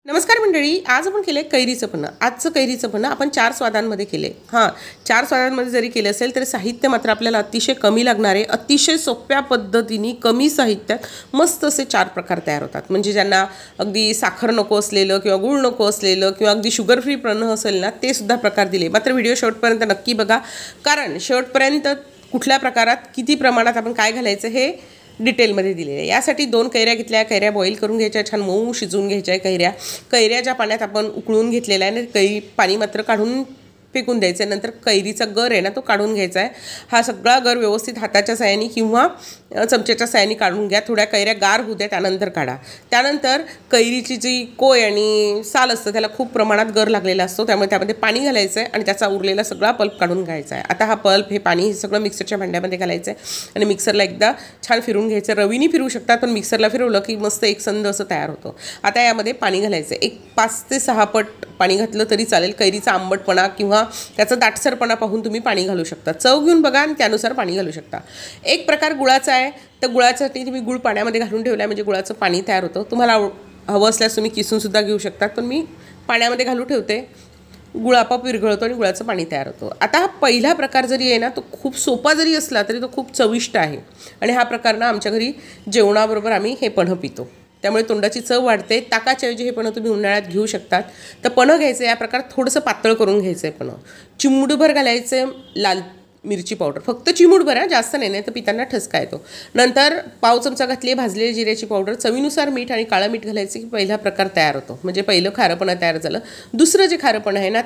नमस्कार मंडळी, आज आपण केलं आहे कैरीचं पन्हं. आजचं कैरीचं पन्हं आपण 4 स्वादांमध्ये केले. हां, 4 स्वादांमध्ये जरी केलं असेल तरी साहित्य मात्र आपल्याला अतिशय कमी लागणार आहे. अतिशय सोप्या पद्धतीने कमी साहित्यात मस्त असे 4 प्रकार तयार होतात. म्हणजे ज्यांना अगदी साखर नको असलेलं किंवा गूळ नको असलेलं किंवा अगदी शुगर फ्री पन्हं असेल ना, ते सुद्धा प्रकार दिले. मात्र व्हिडिओ शेवटपर्यंत नक्की बघा, कारण शेवटपर्यंत कुठल्या प्रकारात किती प्रमाणात आपण काय घालायचं हे डिटेलमध्ये दिलेलं आहे. यासाठी 2 कैऱ्या घेतल्या. कैऱ्या बॉईल करून घ्यायच्या, छान मऊ शिजवून घ्यायच्या. कैऱ्या ज्या पाण्यात आपण उकळून घेतलेला आहे ना, कैरी पाणी मात्र काढून फेकून द्यायचं आहे. नंतर कैरीचा गर आहे ना, तो काढून घ्यायचा आहे. हा सगळा गर व्यवस्थित हाताच्या साहाय्याने किंवा चमच्याच्या साहाय्याने काढून घ्या. थोड्या कैऱ्या गार होऊ द्या, त्यानंतर काढा. त्यानंतर कैरीची जी कोय आणि साल असतं त्याला खूप प्रमाणात गर लागलेला असतो, त्यामुळे त्यामध्ये पाणी घालायचं आहे आणि त्याचा उरलेला सगळा पल्प काढून घ्यायचा आहे. आता हा पल्प, हे पाणी, हे सगळं मिक्सरच्या भांड्यामध्ये घालायचं आहे आणि मिक्सरला एकदा छान फिरून घ्यायचं. रवीने फिरवू शकतात, पण मिक्सरला फिरवलं की मस्त एकसंध असं तयार होतं. आता यामध्ये पाणी घालायचं आहे. एक 5 ते 6 पट पाणी घातलं तरी चालेल. कैरीचा आंबटपणा किंवा त्याचा दाटसरपणा पाहून तुम्ही पाणी घालू शकता. चव घेऊन बघा आणि त्यानुसार पाणी घालू शकता. एक प्रकार गुळाचा आहे, तर गुळासाठी तुम्ही गुळ पाण्यामध्ये घालून ठेवला आहे म्हणजे गुळाचं पाणी तयार होतं. तुम्हाला हवं असल्यास तुम्ही किसूनसुद्धा घेऊ शकतात, पण मी पाण्यामध्ये घालून ठेवते. गुळ आपोआप विरघळतो आणि गुळाचं पाणी तयार होतं. आता हा पहिला प्रकार जरी आहे ना, तो खूप सोपा जरी असला तरी तो खूप चविष्ट आहे आणि हा प्रकार ना आमच्या घरी जेवणाबरोबर आम्ही हे पन्हं पितो, त्यामुळे तोंडाची चव वाढते. ताकाच्याऐवजी हे पन्हं तुम्ही उन्हाळ्यात घेऊ शकतात. तर पन्हं घ्यायचं, या प्रकार थोडंसं पातळ करून घ्यायचं आहे पन्हं. चिमूटभर घालायचं लाल मिरची पावडर, फक्त चिमूटभर आहे, जास्त नाही, तर पिताना ठसका येतो. नंतर पाव चमचा घातली भाजलेली जिऱ्याची पावडर, चवीनुसार मीठ आणि काळं मीठ घालायचं की पहिला प्रकार तयार होतो. म्हणजे पहिलं खारंपणं तयार झालं. दुसरं जे खारंपणं आहे ना,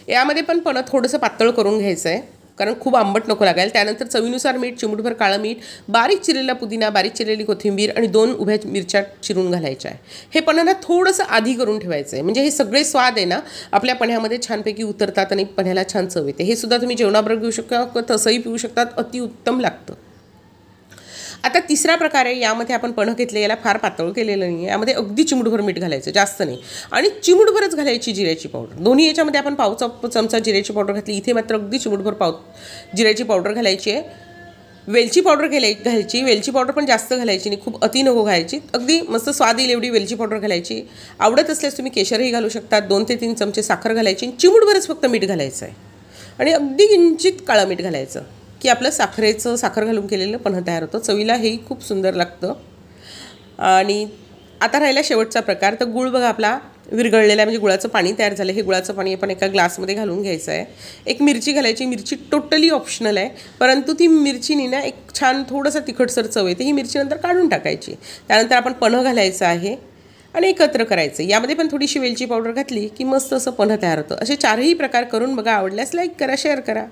यामध्ये पण पन्हं थोडंसं पातळ करून घ्यायचं आहे, कारण खूप आंबट नको लागायला. त्यानंतर चवीनुसार मीठ, चिमूटभर काळं मीठ, बारीक चिरलेला पुदिना, बारीक चिरलेली कोथिंबीर आणि 2 उभ्या मिरच्या चिरून घालायच्या आहे. हे पन्हं ना थोडंसं आधी करून ठेवायचं आहे, म्हणजे हे सगळे स्वाद आहे ना आपल्या पन्ह्यामध्ये छानपैकी उतरतात आणि पन्ह्याला छान चव येते. हे सुद्धा तुम्ही जेवणाबरोबर घेऊ शकता, तसंही पिऊ शकतात, अतिउत्तम लागतं. आता तिसरा प्रकार आहे, यामध्ये आपण पन्हं घेतलं, याला फार पातळ केलेलं नाही आहे. यामध्ये अगदी चिमूटभर मीठ घालायचं, जास्त नाही, आणि चिमूटभरच घालायची जिऱ्याची पावडर. दोन्ही याच्यामध्ये आपण पाव चमचा जिऱ्याची पावडर घातली, इथे मात्र अगदी चिमूटभर जिऱ्याची पावडर घालायची आहे. वेलची पावडर घालायची. वेलची पावडर पण जास्त घालायची नाही, खूप अति नको घालायची. अगदी मस्त स्वाद येईल एवढी वेलची पावडर घालायची. आवडत असल्यास तुम्ही केशरही घालू शकता. 2 ते 3 चमचे साखर घालायची, चिमूटभरच फक्त मीठ घालायचं आहे आणि अगदी किंचित काळं मीठ घालायचं की आपलं साखर घालून केलेलं पन्हं तयार होतं. चवीला हेही खूप सुंदर लागतं. आणि आता राहिला शेवटचा प्रकार, तर गूळ बघा आपला विरघळलेला आहे, म्हणजे गुळाचं पाणी तयार झालं. हे गुळाचं पाणी आपण एका ग्लासमध्ये घालून घ्यायचं आहे. एक मिरची घालायची. मिरची टोटली ऑप्शनल आहे, परंतु ती मिरचीनी ना एक छान थोडंसं तिखटसर चव येते. ही मिरची नंतर काढून टाकायची. त्यानंतर आपण पन्हं घालायचं आहे आणि एकत्र करायचं. यामध्ये पण थोडीशी वेलची पावडर घातली की मस्त असं पन्हं तयार होतं. असे 4ही प्रकार करून बघा. आवडल्यास लाईक करा, शेअर करा.